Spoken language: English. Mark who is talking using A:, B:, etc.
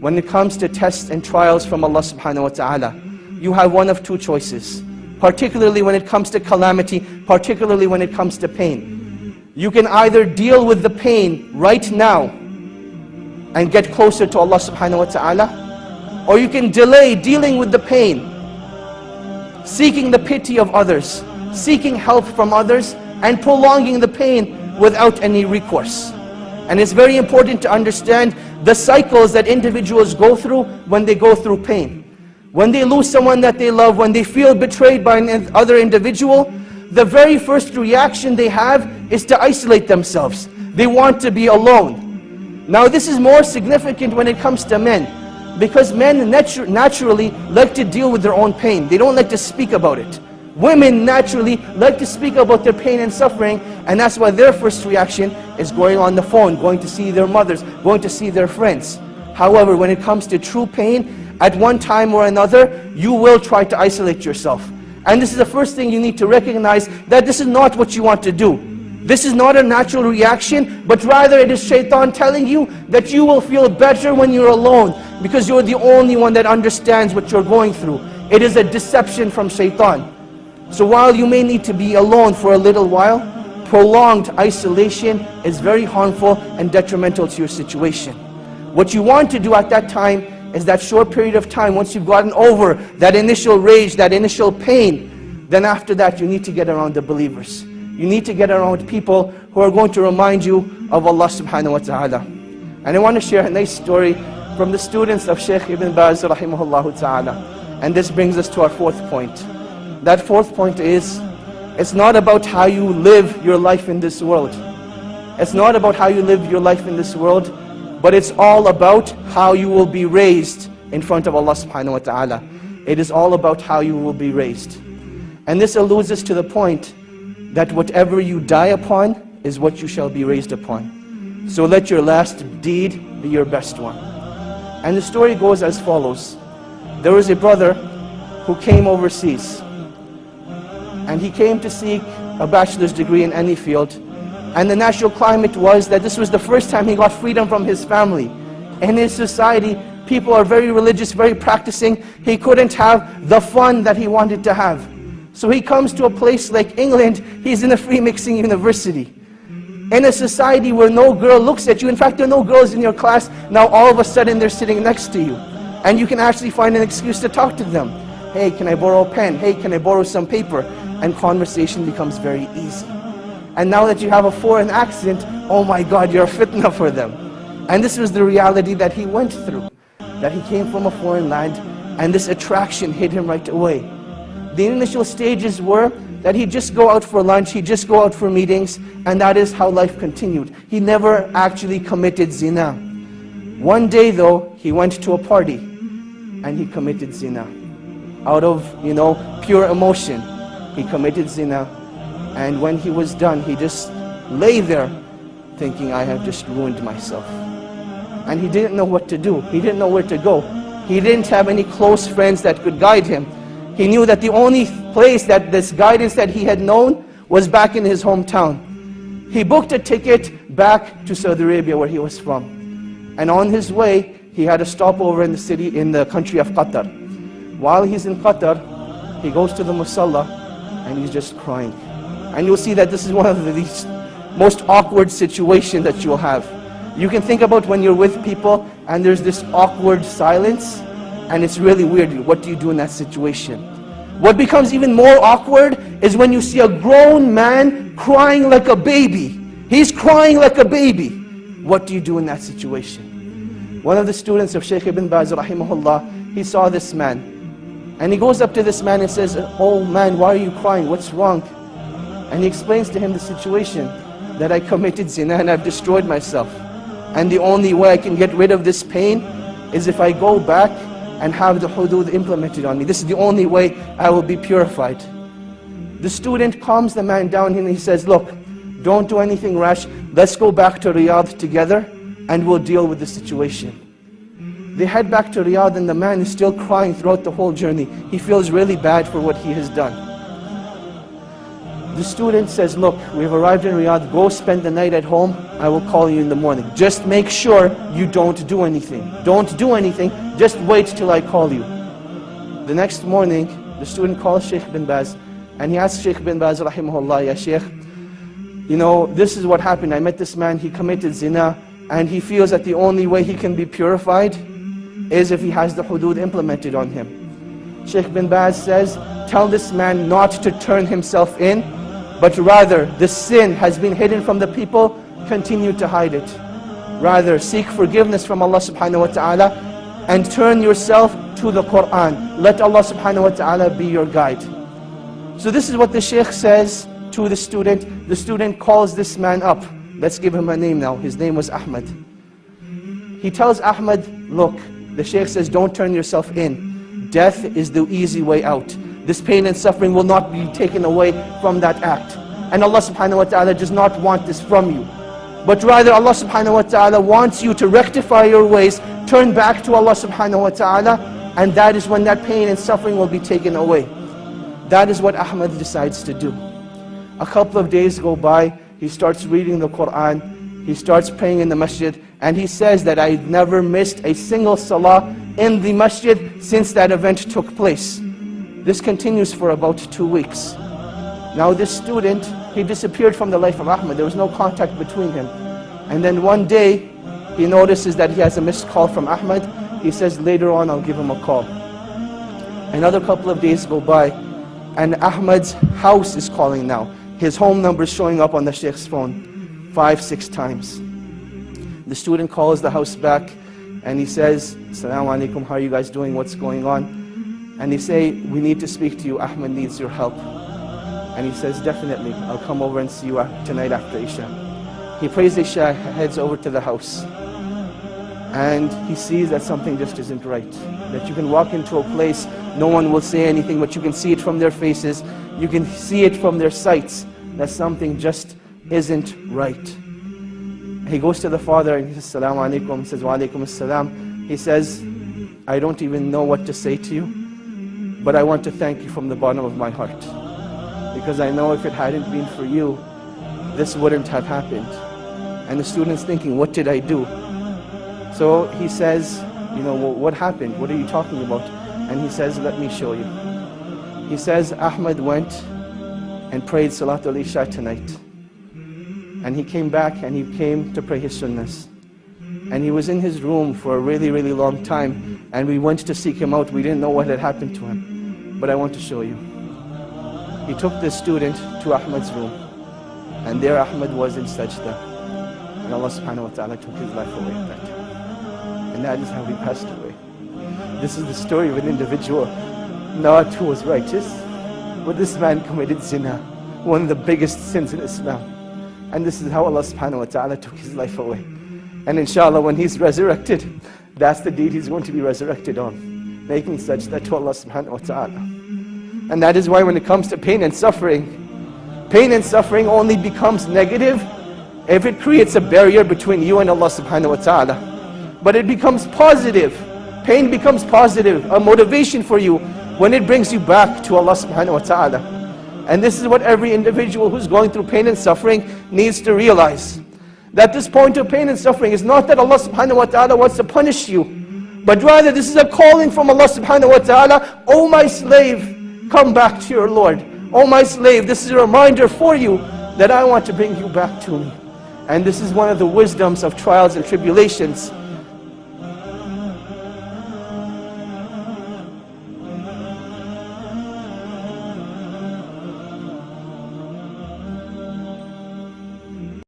A: when it comes to tests and trials from Allah subhanahu wa ta'ala, you have one of two choices. Particularly when it comes to calamity, particularly when it comes to pain. You can either deal with the pain right now and get closer to Allah subhanahu wa ta'ala, or you can delay dealing with the pain, seeking the pity of others, seeking help from others, and prolonging the pain without any recourse. And it's very important to understand the cycles that individuals go through when they go through pain. When they lose someone that they love, when they feel betrayed by another individual, the very first reaction they have is to isolate themselves. They want to be alone. Now this is more significant when it comes to men, because men naturally like to deal with their own pain. They don't like to speak about it. Women naturally like to speak about their pain and suffering, and that's why their first reaction is going on the phone, going to see their mothers, going to see their friends. However, when it comes to true pain, at one time or another, you will try to isolate yourself. And this is the first thing you need to recognize, that this is not what you want to do. This is not a natural reaction, but rather it is shaitan telling you that you will feel better when you're alone, because you're the only one that understands what you're going through. It is a deception from shaitan. So while you may need to be alone for a little while, prolonged isolation is very harmful and detrimental to your situation. What you want to do at that time is that short period of time, once you've gotten over that initial rage, that initial pain, then after that you need to get around the believers. You need to get around people who are going to remind you of Allah subhanahu wa ta'ala. And I want to share a nice story from the students of Shaykh Ibn Baz rahimahullah ta'ala. And this brings us to our fourth point. That fourth point is, it's not about how you live your life in this world. It's not about how you live your life in this world, but it's all about how you will be raised in front of Allah subhanahu wa ta'ala. It is all about how you will be raised. And this alludes us to the point that whatever you die upon is what you shall be raised upon. So let your last deed be your best one. And the story goes as follows. There was a brother who came overseas, and he came to seek a bachelor's degree in any field. And the natural climate was that this was the first time he got freedom from his family. In his society, people are very religious, very practicing. He couldn't have the fun that he wanted to have. So he comes to a place like England. He's in a free mixing university. In a society where no girl looks at you. In fact, there are no girls in your class. Now all of a sudden they're sitting next to you. And you can actually find an excuse to talk to them. Hey, can I borrow a pen? Hey, can I borrow some paper? And conversation becomes very easy. And now that you have a foreign accent, oh my God, you're a fitna for them. And this was the reality that he went through. That he came from a foreign land, and this attraction hit him right away. The initial stages were that he'd just go out for lunch, he'd just go out for meetings, and that is how life continued. He never actually committed zina. One day though, he went to a party, and he committed zina. Out of, pure emotion, he committed zina. And when he was done, he just lay there thinking, I have just ruined myself. And he didn't know what to do. He didn't know where to go. He didn't have any close friends that could guide him. He knew that the only place that this guidance that he had known was back in his hometown. He booked a ticket back to Saudi Arabia, where he was from. And on his way, he had a stopover in the country of Qatar. While he's in Qatar, he goes to the musalla and he's just crying. And you'll see that this is one of the most awkward situations that you'll have. You can think about when you're with people and there's this awkward silence, and it's really weird. What do you do in that situation? What becomes even more awkward is when you see a grown man crying like a baby. He's crying like a baby. What do you do in that situation? One of the students of Shaykh Ibn Baz rahimahullah, he saw this man. And he goes up to this man and says, oh man, why are you crying? What's wrong? And he explains to him the situation, that I committed zina and I've destroyed myself. And the only way I can get rid of this pain is if I go back and have the hudud implemented on me. This is the only way I will be purified. The student calms the man down and he says, look, don't do anything rash. Let's go back to Riyadh together and we'll deal with the situation. They head back to Riyadh and the man is still crying throughout the whole journey. He feels really bad for what he has done. The student says, look, we've arrived in Riyadh, go spend the night at home, I will call you in the morning. Just make sure you don't do anything. Don't do anything, just wait till I call you. The next morning, the student calls Shaykh bin Baz, and he asks Shaykh bin Baz, rahimahullah, ya Shaykh, you know, this is what happened. I met this man, he committed zina, and he feels that the only way he can be purified is if he has the hudud implemented on him. Shaykh bin Baz says, tell this man not to turn himself in, but rather the sin has been hidden from the people, continue to hide it. Rather seek forgiveness from Allah subhanahu wa ta'ala and turn yourself to the Quran. Let Allah subhanahu wa ta'ala be your guide. So this is what the Shaykh says to the student. The student calls this man up. Let's give him a name now. His name was Ahmad. He tells Ahmad, look, the Shaykh says, don't turn yourself in. Death is the easy way out. This pain and suffering will not be taken away from that act. And Allah subhanahu wa ta'ala does not want this from you. But rather Allah subhanahu wa ta'ala wants you to rectify your ways, turn back to Allah subhanahu wa ta'ala, and that is when that pain and suffering will be taken away. That is what Ahmad decides to do. A couple of days go by, he starts reading the Quran, he starts praying in the masjid, and he says that I never missed a single salah in the masjid since that event took place. This continues for about 2 weeks. Now this student, he disappeared from the life of Ahmad. There was no contact between him. And then one day, he notices that he has a missed call from Ahmad. He says, later on I'll give him a call. Another couple of days go by, and Ahmad's house is calling now. His home number is showing up on the Shaykh's phone 5-6 times. The student calls the house back, and he says, Assalamu alaikum, how are you guys doing? What's going on? And they say, we need to speak to you, Ahmad needs your help. And he says, definitely, I'll come over and see you tonight after Isha. He prays Isha, heads over to the house. And he sees that something just isn't right. That you can walk into a place, no one will say anything, but you can see it from their faces, you can see it from their sights, that something just isn't right. He goes to the father and he says, Assalamu alaikum, he says, Wa alaikum assalam. He says, I don't even know what to say to you, but I want to thank you from the bottom of my heart. Because I know if it hadn't been for you, this wouldn't have happened. And the student's thinking, what did I do? So he says, you know, well, what happened? What are you talking about? And he says, let me show you. He says, Ahmad went and prayed Salatul Isha tonight. And he came back and he came to pray his sunnahs. And he was in his room for a really, really long time. And we went to seek him out. We didn't know what had happened to him. But I want to show you. He took the student to Ahmad's room. And there Ahmad was in sajda. And Allah subhanahu wa ta'ala took his life away at that time. And that is how he passed away. This is the story of an individual, not who was righteous, but this man committed zina, one of the biggest sins in Islam. And this is how Allah subhanahu wa ta'ala took his life away. And inshallah, when he's resurrected, that's the deed he's going to be resurrected on, making sajda to Allah subhanahu wa ta'ala. And that is why when it comes to pain and suffering only becomes negative if it creates a barrier between you and Allah subhanahu wa ta'ala. But it becomes positive. Pain becomes positive, a motivation for you when it brings you back to Allah subhanahu wa ta'ala. And this is what every individual who's going through pain and suffering needs to realize. That this point of pain and suffering is not that Allah subhanahu wa ta'ala wants to punish you, but rather this is a calling from Allah subhanahu wa ta'ala, O my slave, come back to your Lord. O my slave, this is a reminder for you that I want to bring you back to me. And this is one of the wisdoms of trials and tribulations.